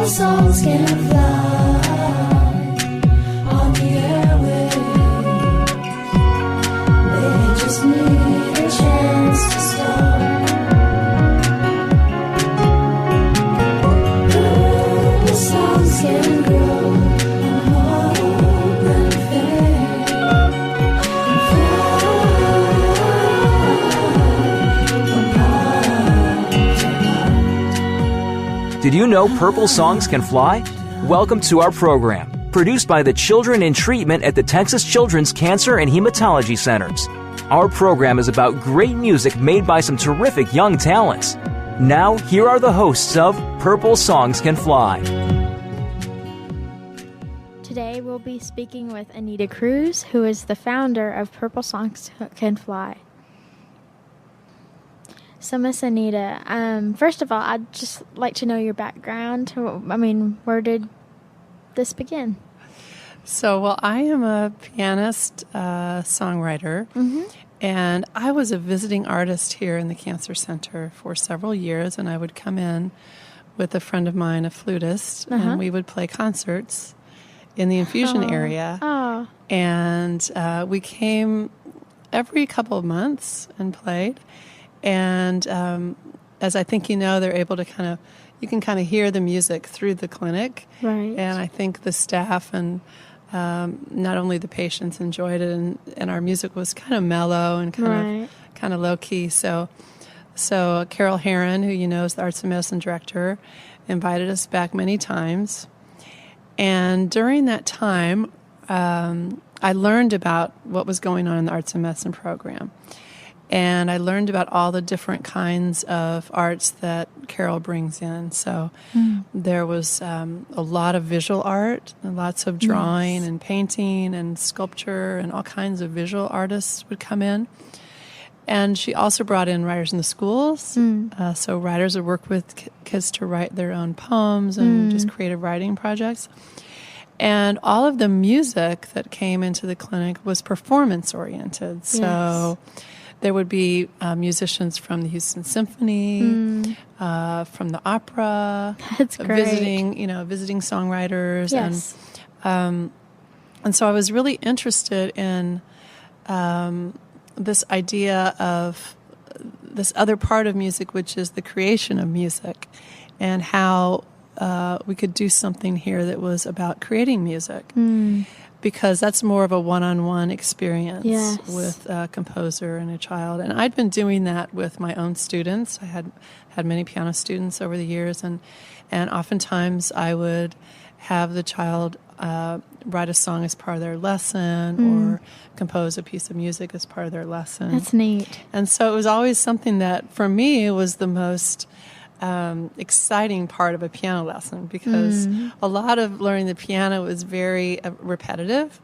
Purple songs can fly on the airwaves. They just need a chance to start. Purple songs can grow and hope and faith and fly from heart to heart. Did you know Purple Songs Can Fly? Welcome to our program, produced by the Children in Treatment at the Texas Children's Cancer and Hematology Centers. Our program is about great music made by some terrific young talents. Now, here are the hosts of Purple Songs Can Fly. Today we'll be speaking with Anita Kruse, who is the founder of Purple Songs Can Fly. So, Miss Anita, first of all, I'd just like to know your background. I mean, where did this begin? So, well, I am a pianist, songwriter, and I was a visiting artist here in the Cancer Center for several years, and I would come in with a friend of mine, a flutist, and we would play concerts in the infusion area. Oh. And we came every couple of months and played. And as I think you know, they're able to you can kind of hear the music through the clinic. Right. And I think the staff and not only the patients enjoyed it, and our music was kind of mellow and kind of low key. So Carol Heron, who you know is the Arts and Medicine Director, invited us back many times. And during that time, I learned about what was going on in the Arts and Medicine program. And I learned about all the different kinds of arts that Carol brings in. So there was a lot of visual art, and lots of drawing and painting and sculpture, and all kinds of visual artists would come in. And she also brought in writers in the schools. So writers would work with kids to write their own poems and just creative writing projects. And all of the music that came into the clinic was performance-oriented. So there would be musicians from the Houston Symphony, from the opera. That's great. Visiting songwriters. Yes. And so I was really interested in this idea of this other part of music, which is the creation of music, and how we could do something here that was about creating music. Because that's more of a one-on-one experience with a composer and a child. And I'd been doing that with my own students. I had many piano students over the years, and oftentimes I would have the child write a song as part of their lesson or compose a piece of music as part of their lesson. That's neat. And so it was always something that, for me, was the most exciting part of a piano lesson, because a lot of learning the piano is very repetitive,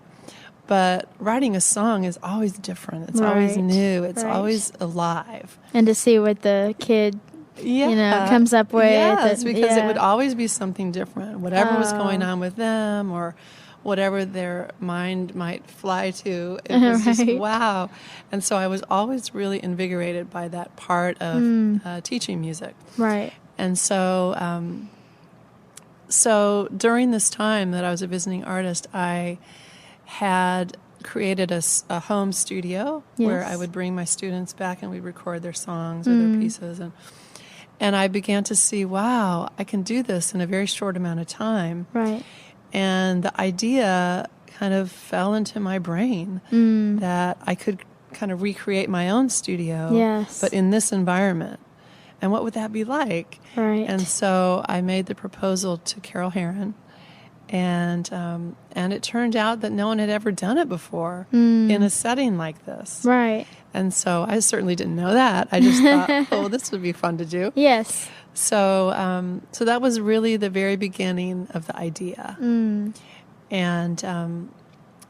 but writing a song is always different. It's always new. It's always alive. And to see what the kid comes up with. Yes, because it would always be something different. Whatever was going on with them, or whatever their mind might fly to, it was just wow. And so I was always really invigorated by that part of teaching music. Right. And so during this time that I was a visiting artist, I had created a home studio where I would bring my students back and we'd record their songs or their pieces. And I began to see, wow, I can do this in a very short amount of time. Right. And the idea kind of fell into my brain that I could kind of recreate my own studio, but in this environment. And what would that be like? Right. And so I made the proposal to Carol Heron, and it turned out that no one had ever done it before in a setting like this. Right. And so I certainly didn't know that. I just thought, oh, this would be fun to do. Yes. So that was really the very beginning of the idea. And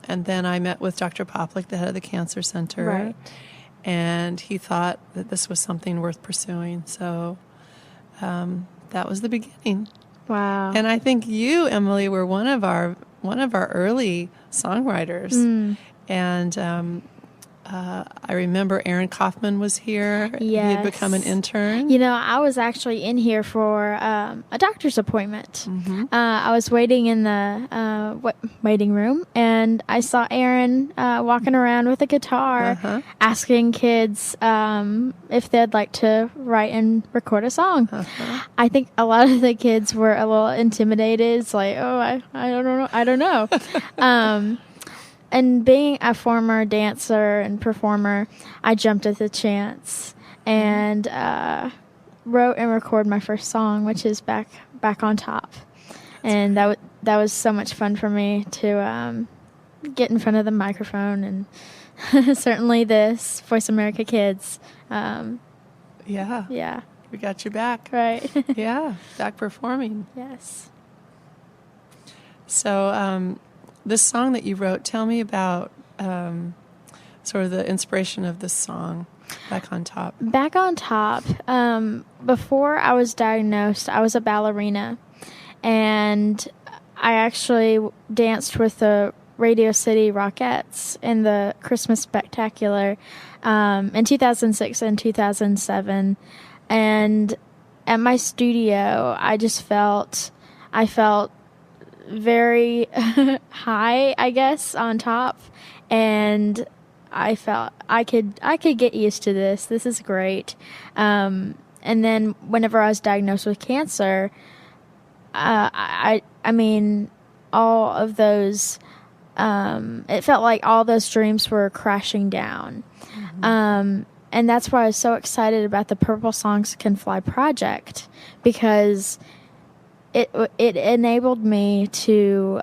then I met with Dr. Poplik, the head of the Cancer Center. Right. And he thought that this was something worth pursuing. So that was the beginning. Wow. And I think you, Emily, were one of our early songwriters. And I remember Aaron Kaufman was here. Yes. He had become an intern. You know, I was actually in here for a doctor's appointment. I was waiting in the waiting room, and I saw Aaron walking around with a guitar, asking kids if they'd like to write and record a song. I think a lot of the kids were a little intimidated. It's like, oh, I don't know. And being a former dancer and performer, I jumped at the chance and wrote and recorded my first song, which is Back on Top. And that was so much fun for me to get in front of the microphone, and certainly this Voice America Kids. Yeah. We got you back. Right. Yeah, back performing. Yes. So this song that you wrote, tell me about sort of the inspiration of this song, Back on Top. Back on Top, before I was diagnosed, I was a ballerina, and I actually danced with the Radio City Rockettes in the Christmas Spectacular in 2006 and 2007. And at my studio, I felt very high, I guess, on top, and I felt I could get used to this. This is great. And then whenever I was diagnosed with cancer, I mean, all of those, it felt like all those dreams were crashing down. And that's why I was so excited about the Purple Songs Can Fly project, because it enabled me to,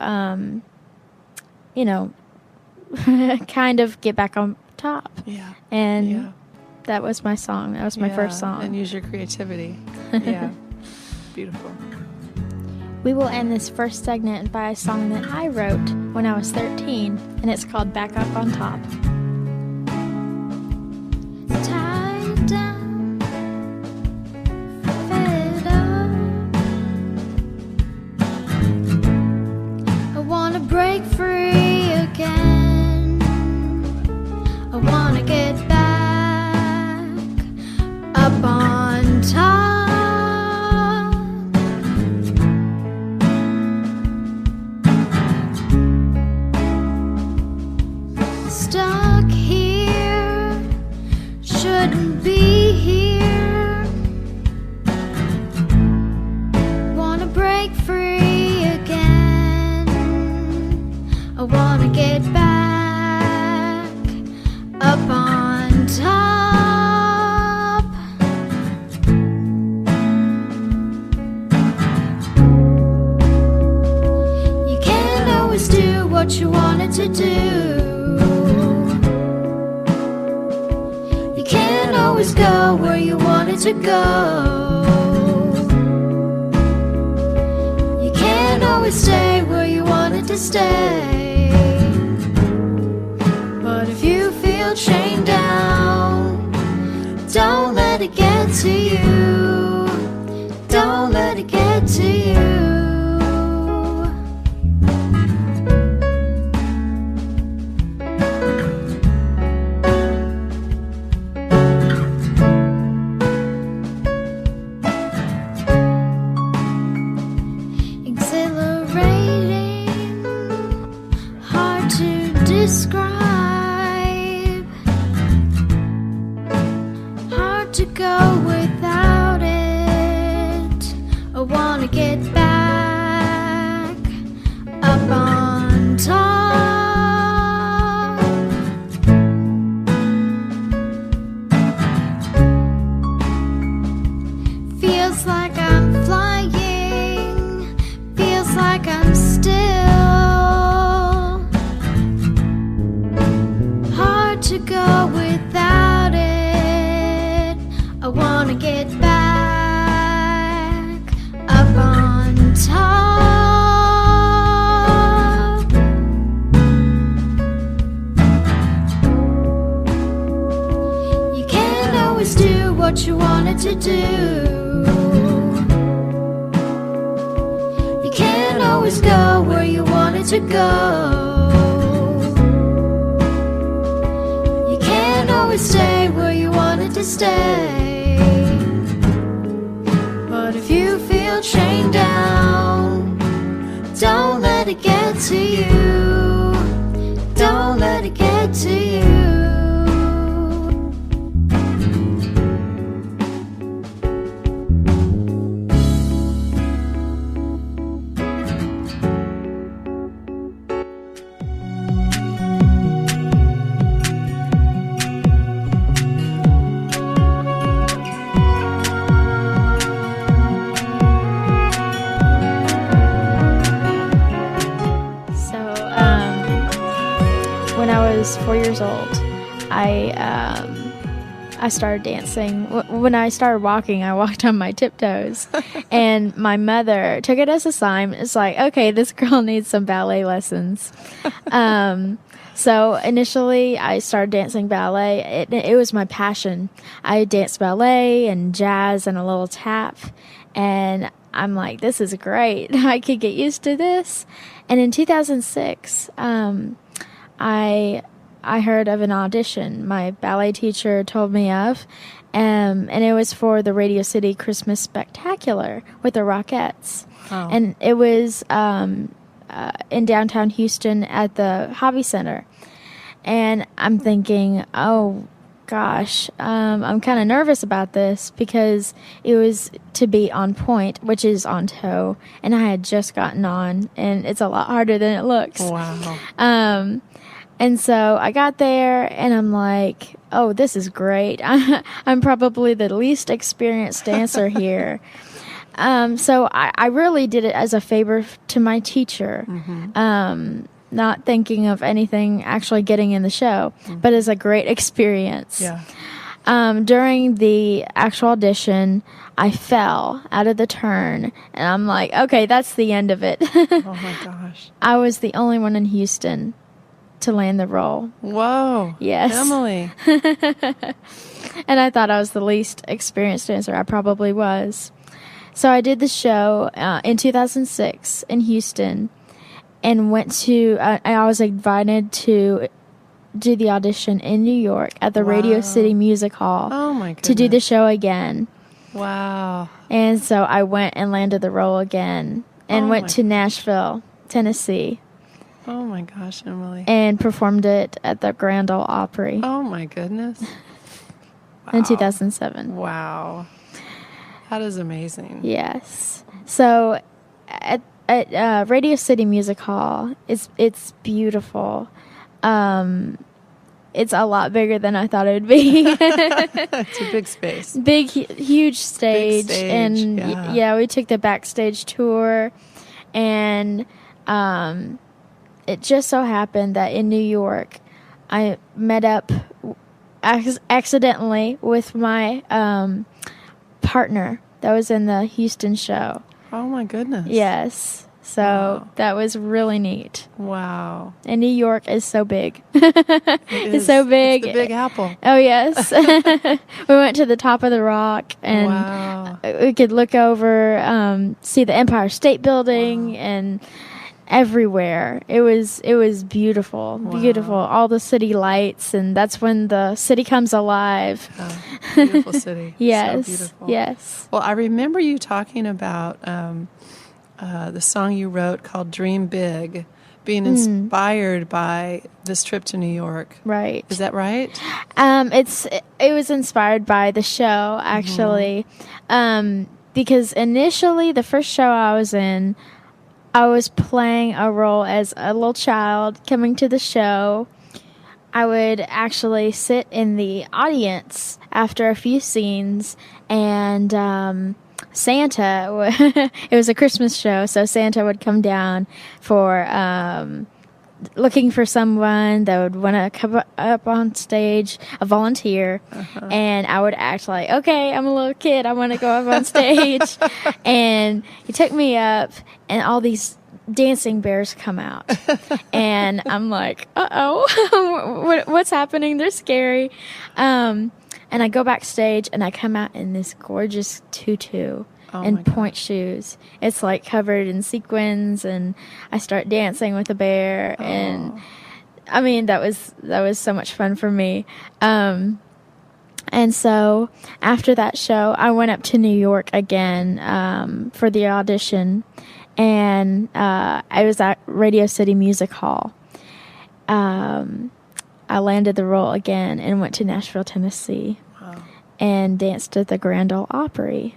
kind of get back on top. Yeah. And that was my song. That was my first song. And use your creativity. Yeah. Beautiful. We will end this first segment by a song that I wrote when I was 13, and it's called Back Up on Top. Tied down, fed up. I wanna break free again. I wanna get back up on top. Stuck here, shouldn't be here. Wanna break free again. I wanna get back up on top. You can't always do what you wanted to do. You can't always go where you wanted to go. You can't always stay where you wanted to stay. But if you feel chained down, don't let it get to you. Don't let it get to you. Exhilarating, hard to describe, hard to go without it. I wanna get back up on top. Feels like I'm flying, feels like I'm still. Hard to go without it. I wanna get back up on top. You can't always do what you wanted to do. You can't always go where you wanted to go. You can't to stay. But if you feel chained down, don't let it get to you. Don't let it get to you. When I was 4 years old, I started dancing. When I started walking, I walked on my tiptoes, and my mother took it as a sign. It's like, okay, this girl needs some ballet lessons. So initially, I started dancing ballet. It was my passion. I danced ballet and jazz and a little tap, and I'm like, this is great. I could get used to this. And in 2006, I heard of an audition my ballet teacher told me of, and it was for the Radio City Christmas Spectacular with the Rockettes. Oh. And it was in downtown Houston at the Hobby Center. And I'm thinking, oh, gosh, I'm kind of nervous about this because it was to be on point, which is on toe, and I had just gotten on, and it's a lot harder than it looks. Wow. And so I got there, and I'm like, oh, this is great. I'm probably the least experienced dancer here. So I really did it as a favor to my teacher, not thinking of anything actually getting in the show, but as a great experience. Yeah. During the actual audition, I fell out of the turn, and I'm like, okay, that's the end of it. Oh, my gosh. I was the only one in Houston to land the role. Whoa. Yes. Emily. And I thought I was the least experienced dancer. I probably was. So I did the show in 2006 in Houston, and went to, I was invited to do the audition in New York at the Radio City Music Hall. Oh, my goodness. To do the show again. Wow. And so I went and landed the role again, and went to Nashville, Tennessee. Oh, my gosh, Emily. And performed it at the Grand Ole Opry. Oh, my goodness. Wow. In 2007. Wow. That is amazing. Yes. So at Radio City Music Hall, it's beautiful. It's a lot bigger than I thought it would be. It's a big space. Huge stage. Big stage, And yeah. We took the backstage tour, and it just so happened that in New York, I met up accidentally with my partner that was in the Houston show. Oh, my goodness. Yes. So that was really neat. Wow. And New York is so big. It's so big. It's the Big Apple. Oh, yes. We went to the top of the rock, and we could look over, see the Empire State Building, and everywhere. It was beautiful. Wow. Beautiful. All the city lights, and that's when the city comes alive. Oh, beautiful city. Yes. So beautiful. Yes. Well, I remember you talking about the song you wrote called Dream Big being inspired by this trip to New York. Right. Is that right? It was inspired by the show, actually. Because initially, the first show I was in, I was playing a role as a little child coming to the show. I would actually sit in the audience after a few scenes, and Santa, it was a Christmas show, so Santa would come down for looking for someone that would want to come up on stage, a volunteer, and I would act like, okay, I'm a little kid, I want to go up on stage. And he took me up, and all these dancing bears come out, and I'm like, uh-oh, what's happening? They're scary. And I go backstage, and I come out in this gorgeous tutu and point shoes. It's like covered in sequins, and I start dancing with a bear, and I mean that was so much fun for me. And so after that show, I went up to New York again for the audition, and I was at Radio City Music Hall. I landed the role again and went to Nashville, Tennessee, and danced at the Grand Ole Opry.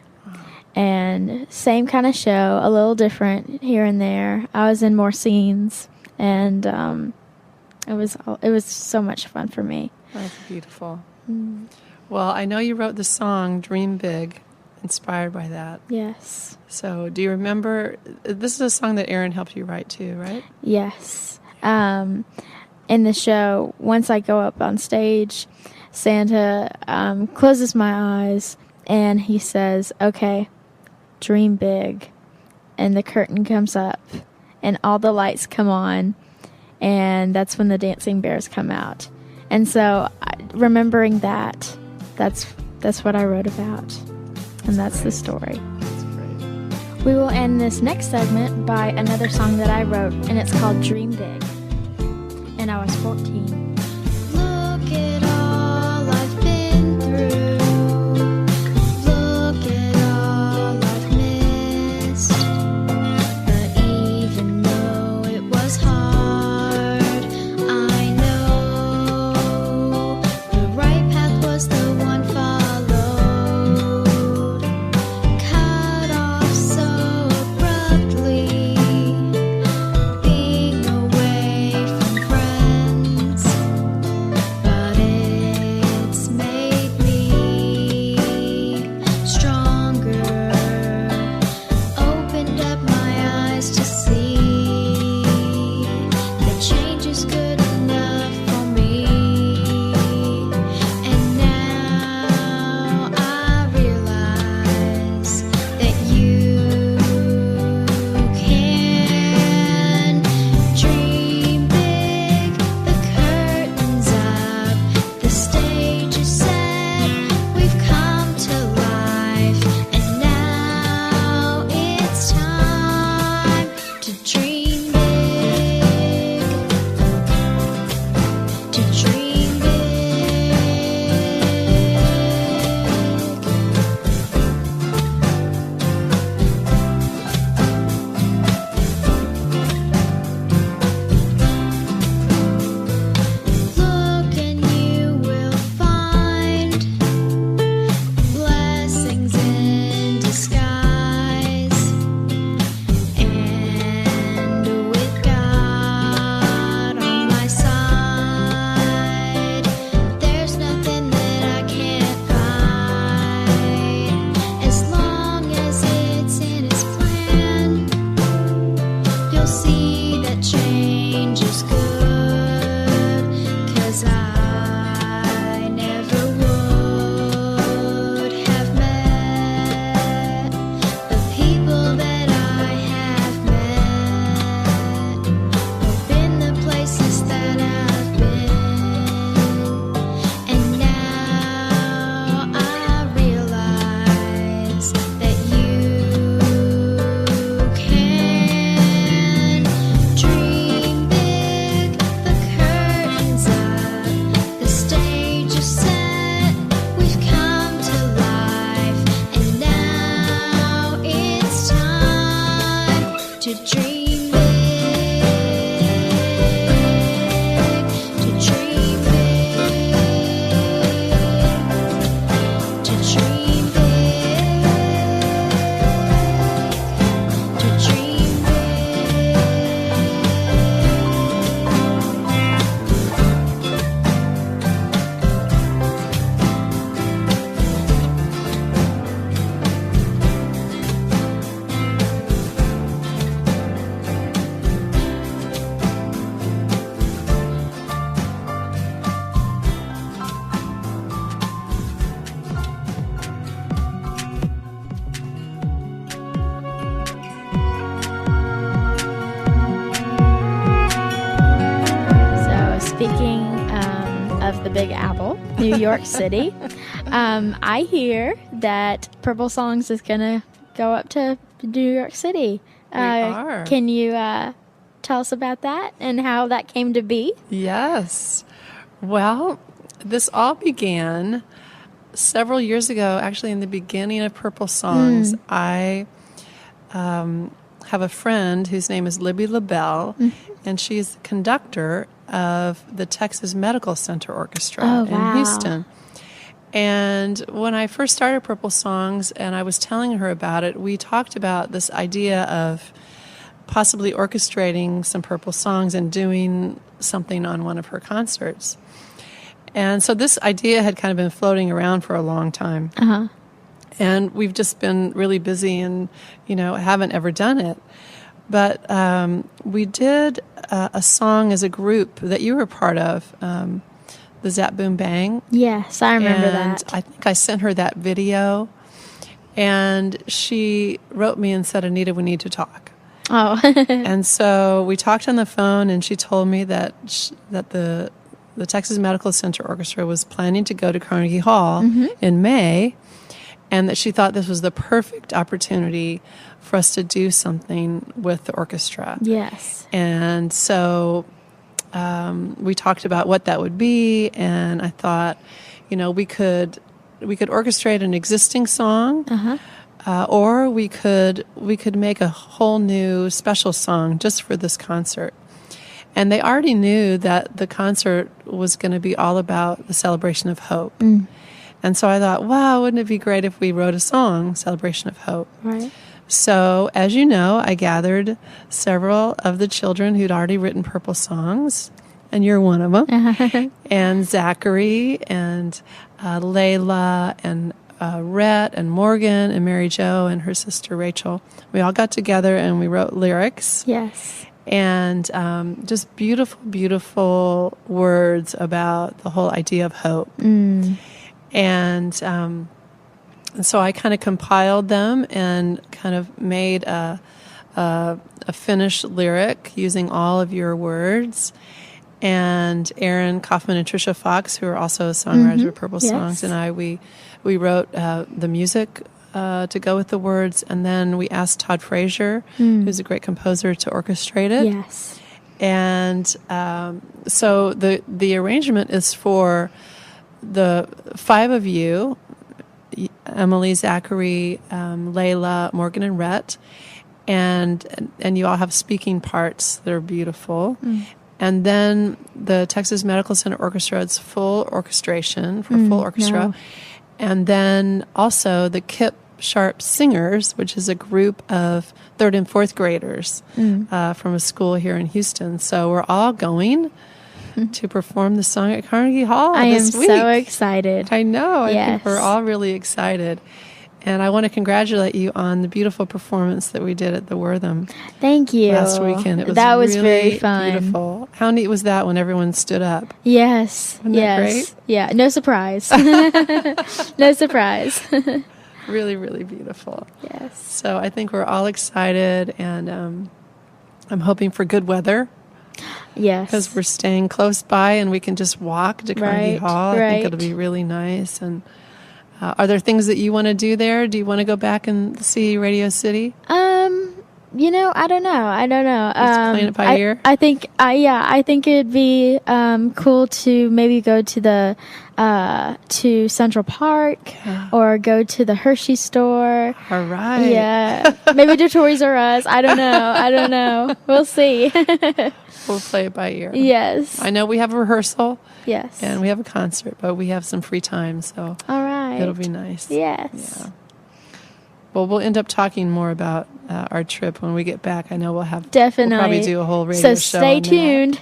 And same kind of show, a little different here and there. I was in more scenes, and it was so much fun for me. That's beautiful. Well, I know you wrote the song "Dream Big," inspired by that. Yes. So, do you remember? This is a song that Aaron helped you write too, right? Yes. In the show, once I go up on stage, Santa closes my eyes and he says, "Okay, dream big." And the curtain comes up and all the lights come on, and that's when the dancing bears come out. And so remembering that's what I wrote about. And that's the story. That's great. We will end this next segment by another song that I wrote, and it's called Dream Big. And I was 14. Look at all I've been through. Look at all I've missed. But even though it was hard, I know the right path was the one followed. Cut off so abruptly, being away from friends. But it's made me stronger. Opened up my eyes to see that change is good enough for me. And now I realize that you can dream big. The curtains up, the stage is set. We've come to life, and now it's time to dream big. To dream big. Look and you will find blessings in disguise. And with God on my side, there's nothing that I can't fight. As long as it's in His plan, you'll see that change is good. 'Cause I never would have met the people that I have met, or been the places that I've been. And now I realize that you can dream big. The curtains up, the stage is set. We've come to life, and now it's time to dream big. To dream big. To dream big. To dream big. So speaking of the Big Apple, New York City, I hear that Purple Songs is going to go up to New York City. are. Can you tell us about that and how that came to be? Yes. Well, this all began several years ago, actually in the beginning of Purple Songs, I have a friend whose name is Libby LaBelle, and she's the conductor of the Texas Medical Center Orchestra in Houston. And when I first started Purple Songs and I was telling her about it, we talked about this idea of possibly orchestrating some Purple Songs and doing something on one of her concerts. And so this idea had kind of been floating around for a long time. And we've just been really busy and, haven't ever done it. But we did a song as a group that you were part of, the Zap Boom Bang. Yes, I remember and that. I think I sent her that video, and she wrote me and said, Anita, we need to talk. Oh. And so we talked on the phone, and she told me that the Texas Medical Center Orchestra was planning to go to Carnegie Hall in May, and that she thought this was the perfect opportunity for us to do something with the orchestra. Yes. And so we talked about what that would be, and I thought, we could orchestrate an existing song, or we could make a whole new special song just for this concert. And they already knew that the concert was going to be all about the celebration of hope. And so I thought, wow, wouldn't it be great if we wrote a song, Celebration of Hope? Right. So, as you know, I gathered several of the children who'd already written Purple Songs, and you're one of them, and Zachary, and Layla, and Rhett, and Morgan, and Mary Jo, and her sister Rachel. We all got together and we wrote lyrics. Yes. And just beautiful, beautiful words about the whole idea of hope. And so I kind of compiled them and kind of made a finished lyric using all of your words. And Aaron Kaufman and Tricia Fox, who are also songwriters of Purple Songs, and I, we wrote the music to go with the words. And then we asked Todd Frazier, who's a great composer, to orchestrate it. Yes. And so the arrangement is for the five of you, Emily, Zachary, Layla, Morgan, and Rhett, and you all have speaking parts that are beautiful. And then the Texas Medical Center Orchestra, it's full orchestration for full orchestra. No. And then also the Kip Sharp Singers, which is a group of 3rd and 4th graders from a school here in Houston. So we're all going to perform the song at Carnegie Hall this week. so excited. I know. I think Yes. we're all really excited. And I want to congratulate you on the beautiful performance that we did at the Wortham Thank you. last weekend. It was that was really very fun. beautiful. How neat was that when everyone stood up? Yes. Wasn't that great? Yeah. No surprise. No surprise. Really, really beautiful. Yes. So I think we're all excited, and I'm hoping for good weather. Yes. Because we're staying close by and we can just walk to Carnegie Hall. I think it'll be really nice. And are there things that you want to do there? Do you want to go back and see Radio City? I don't know. Just playing it by ear? I think it'd be cool to maybe go to the to Central Park or go to the Hershey store. All right. Yeah, maybe to Toys R Us. I don't know. We'll see. We'll play it by ear. Yes. I know we have a rehearsal. Yes. And we have a concert, but we have some free time, so all right. it'll be nice. Yes. Yeah. Well, we'll end up talking more about our trip when we get back. I know we'll have Definitely. We'll probably do a whole radio So show. stay on tuned.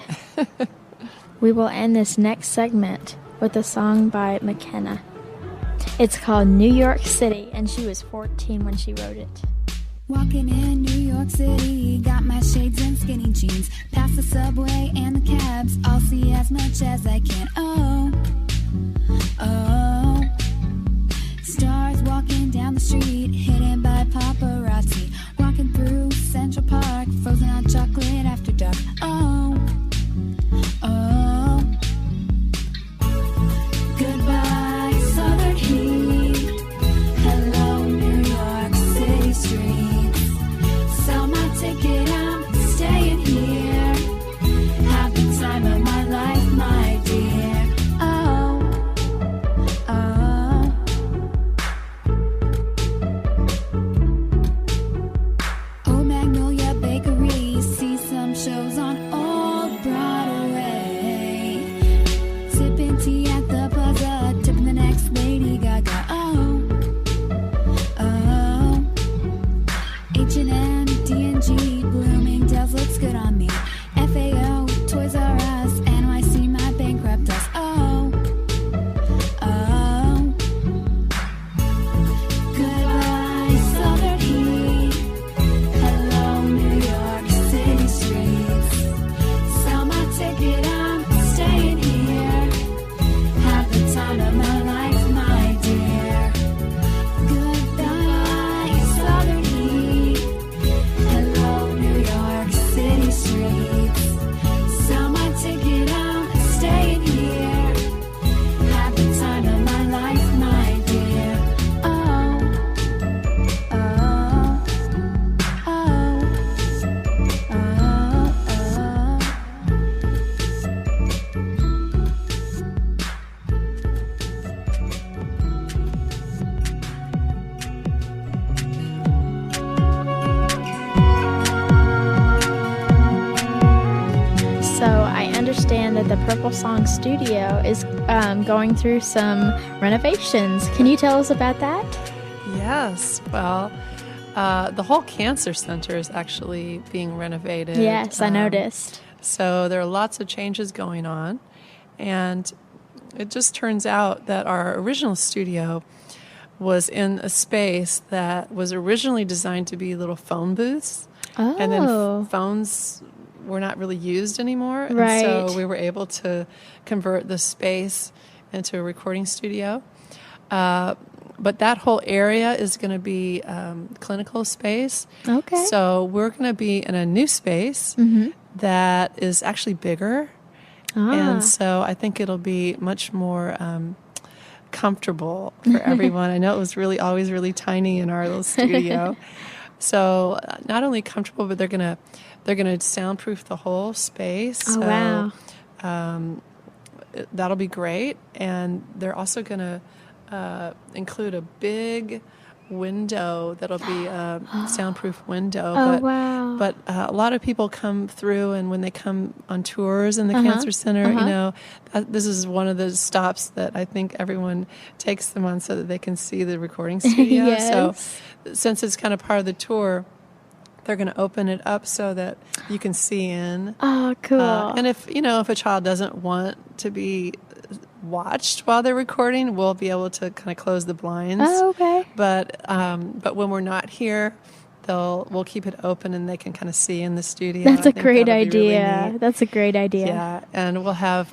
We will end this next segment with a song by McKenna. It's called New York City, and she was 14 when she wrote it. Walking in New York City, got my shades and skinny jeans, past the subway and the cabs, I'll see as much as I can. Oh, stars walking down the street, hidden by paparazzi, walking through Central Park, frozen hot chocolate after dark. Oh, goodbye southern heat, hello New York City streets, sell my ticket, I'm staying here, have the time of my life, my dear. Oh, Smells looks good on me. FAO, Toys R Us, NYC might bankrupt us. Oh, oh. Goodbye, Southern heat. Hello, New York City streets. Sell my ticket, I'm staying here. Have the time of my life, my dear. Goodbye, Southern heat. Hello, New York City streets. Sell my ticket, I'm staying here. Have the time of my life, my dear. Oh, oh, oh, oh, oh. So I understand that the Purple Song Studio is going through some renovations. Can you tell us about that? Yes. Well, the whole cancer center is actually being renovated. Yes, I noticed. So there are lots of changes going on. And it just turns out that our original studio was in a space that was originally designed to be little phone booths. Oh. And then phones were not really used anymore. Right. And so we were able to convert the space into a recording studio. But that whole area is going to be clinical space. Okay. So we're going to be in a new space that is actually bigger. And so I think it'll be much more comfortable for everyone. I know it was always really tiny in our little studio. So not only comfortable, but they're gonna soundproof the whole space. Oh, So, wow. That'll be great. And they're also gonna include a big window that'll be a soundproof window. Oh, but, wow. But a lot of people come through, and when they come on tours in the cancer center, you know, this is one of the stops that I think everyone takes them on so that they can see the recording studio. Yes. So since it's kind of part of the tour, they're going to open it up so that you can see in. Oh, cool. And if a child doesn't want to be watched while they're recording, we'll be able to kind of close the blinds. Oh, okay. But when we're not here, we'll keep it open and they can kind of see in the studio. That's I a think great that'll be really idea. neat. That's a great idea. Yeah, and we'll have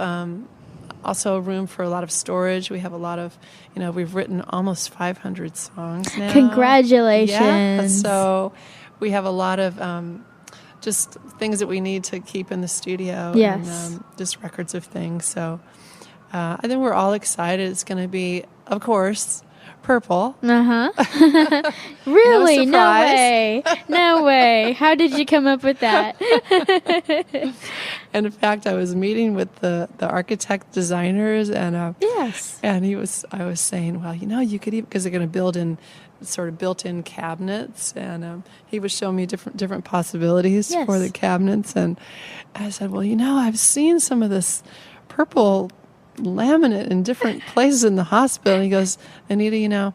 also room for a lot of storage. We have a lot of, we've written almost 500 songs now. Congratulations. Yeah, so we have a lot of just things that we need to keep in the studio. Yes. And just records of things. So I think we're all excited. It's going to be, of course, purple. Really? No No surprise. way. No way. How did you come up with that? And in fact, I was meeting with the architect designers, and Yes. and I was saying, well, you could even, because they're going to build in sort of built-in cabinets, and he was showing me different possibilities Yes. for the cabinets, and I said, well, I've seen some of this purple laminate in different places in the hospital. And he goes, Anita,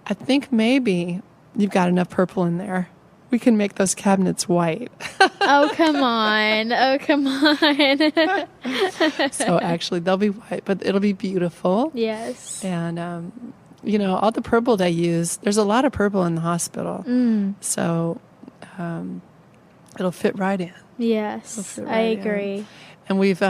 I think maybe you've got enough purple in there. We can make those cabinets white. Oh, come on. Oh, come on. So actually they'll be white, but it'll be beautiful. Yes. And, all the purple they use, there's a lot of purple in the hospital. So it'll fit right in. Yes. fit I right in. agree. And we've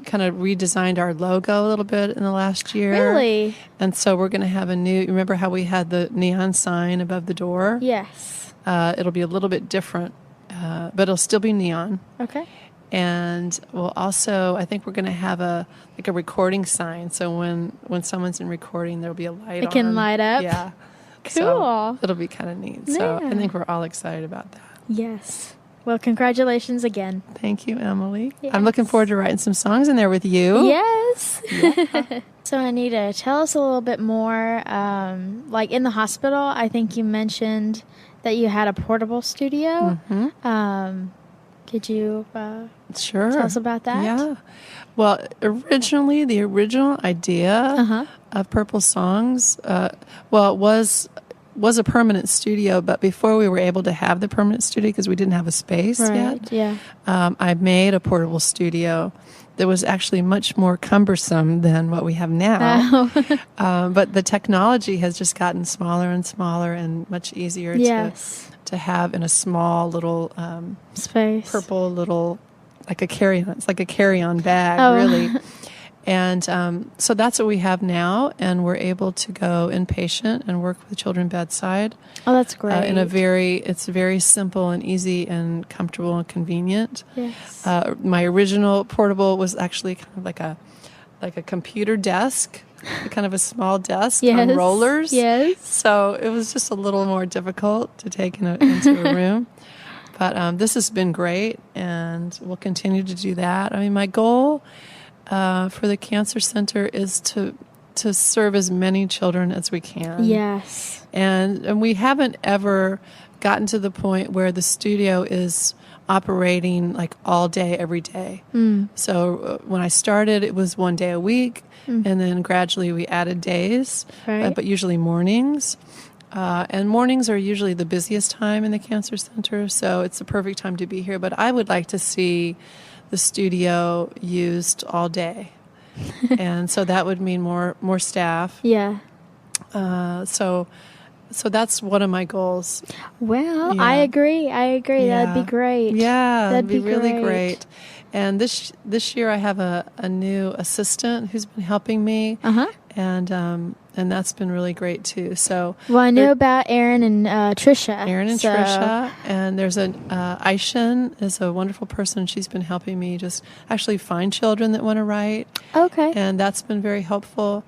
kind of redesigned our logo a little bit in the last year. Really? And so we're going to have remember how we had the neon sign above the door? Yes. It'll be a little bit different, but it'll still be neon. Okay. And we'll also, I think we're going to have a recording sign. So when someone's in recording, there'll be a light on. It can light up? Yeah. Cool. So it'll be kind of neat. So I Yeah. think we're all excited about that. Yes. Well, congratulations again. Thank you, Emily. Yes. I'm looking forward to writing some songs in there with you. Yes. So, Anita, tell us a little bit more. Like in the hospital, I think you mentioned that you had a portable studio. Could you Sure. tell us about that? Yeah. Well, the original idea of Purple Songs, was was a permanent studio, but before we were able to have the permanent studio, because we didn't have a space yet, I made a portable studio that was actually much more cumbersome than what we have now. But the technology has just gotten smaller and smaller and much easier to have in a small little space. Purple little, like a carry-on. It's like a carry-on bag, really. And so that's what we have now, and we're able to go inpatient and work with children bedside. Oh, that's great. It's very simple and easy and comfortable and convenient. Yes. My original portable was actually kind of like a computer desk, kind of a small desk on rollers. Yes. So it was just a little more difficult to take into a room. But this has been great, and we'll continue to do that. I mean, my goal for the Cancer Center is to serve as many children as we can. Yes. And we haven't ever gotten to the point where the studio is operating like all day, every day. So when I started, it was 1 day a week, and then gradually we added days, but usually mornings. And mornings are usually the busiest time in the Cancer Center, so it's the perfect time to be here. But I would like to see the studio used all day, and so that would mean more staff. Yeah. So that's one of my goals. Well, I agree. That'd be great. Yeah, that'd be really great. And this year I have a new assistant who's been helping me, and that's been really great too. So I know about Erin and Trisha. Trisha, and there's Aishan is a wonderful person. She's been helping me just actually find children that want to write. Okay, and that's been very helpful.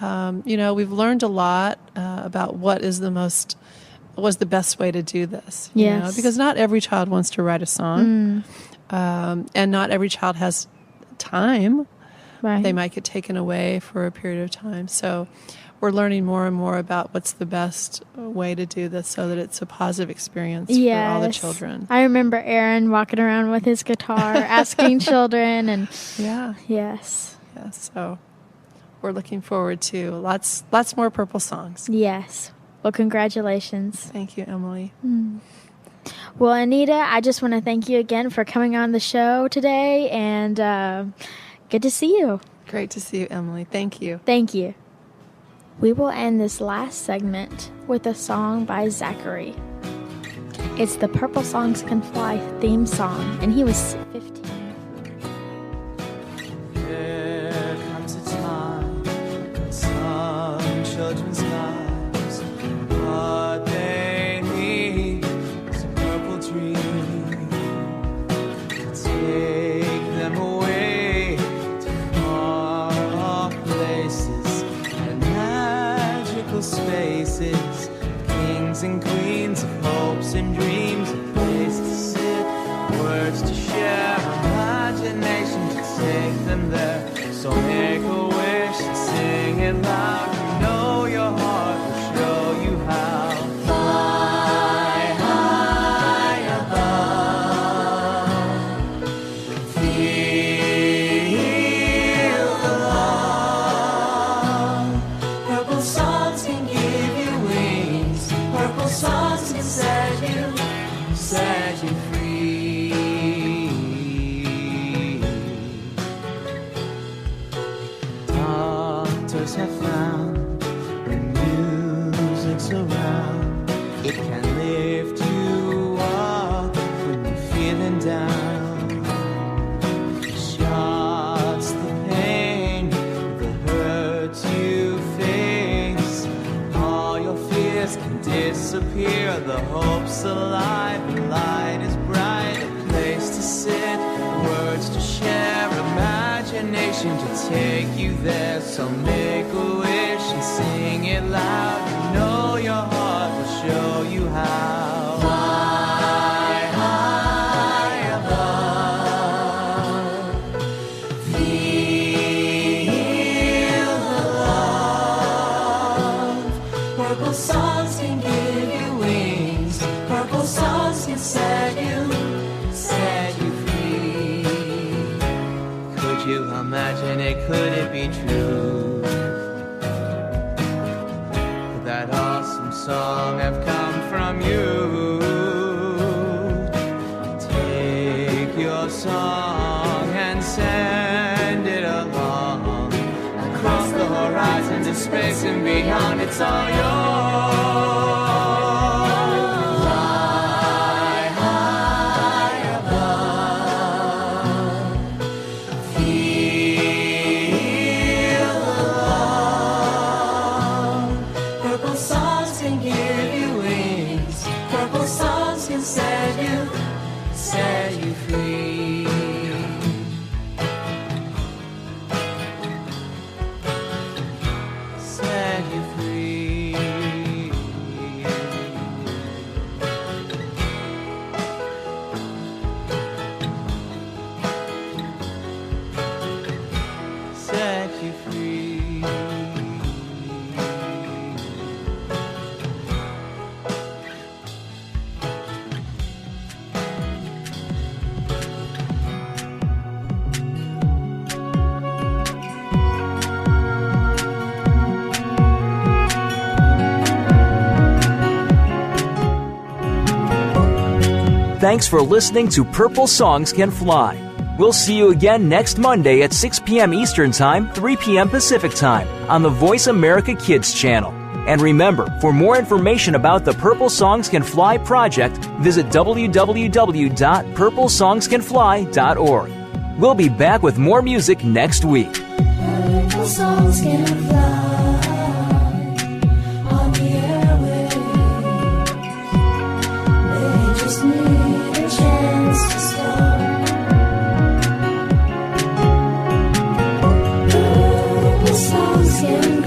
We've learned a lot about what's the best way to do this. Yes, because not every child wants to write a song, and not every child has time. Right. They might get taken away for a period of time. So we're learning more and more about what's the best way to do this so that it's a positive experience for all the children. I remember Aaron walking around with his guitar, asking children, and so we're looking forward to lots more Purple songs. Yes. Well, congratulations. Thank you, Emily. Well, Anita, I just want to thank you again for coming on the show today, and good to see you. Great to see you, Emily. Thank you. Thank you. We will end this last segment with a song by Zachary. It's the Purple Songs Can Fly theme song, and he was 15. There comes a time in some children's lives, what they need is a purple dream to take them away to far-off places and magical spaces, kings and queens of hopes and dreams, a place to sit, words to share, imagination to take them there. So make a wish and sing it loud. You know your heart will show you how. Fly high above, feel the love. Purple songs can give you wings. Purple songs can set you free. Doctors have found when music's around, it can lift you up when you're feeling down. Shots the pain, the hurt you face. All your fears can disappear. The hope's alive, the light is bright. A place to sit, words to share, imagination to take you there. So make a wish and sing it loud. You know your heart will show you how. Fly high above, feel the love. Purple songs can give you wings. Purple songs can set you free. Could you imagine it? Could it be true? That awesome song have come from you. Take your song and send it along across the horizon to space and beyond. It's all yours. Fly high above. Feel the love. Purple songs can give you wings. Purple songs can set you free. Set you free. Set you free. Thanks for listening to Purple Songs Can Fly. We'll see you again next Monday at 6 p.m. Eastern Time, 3 p.m. Pacific Time on the Voice America Kids channel. And remember, for more information about the Purple Songs Can Fly project, visit www.purplesongscanfly.org. We'll be back with more music next week. Purple songs can fly on the airwaves. They just need a chance to start. Purple songs can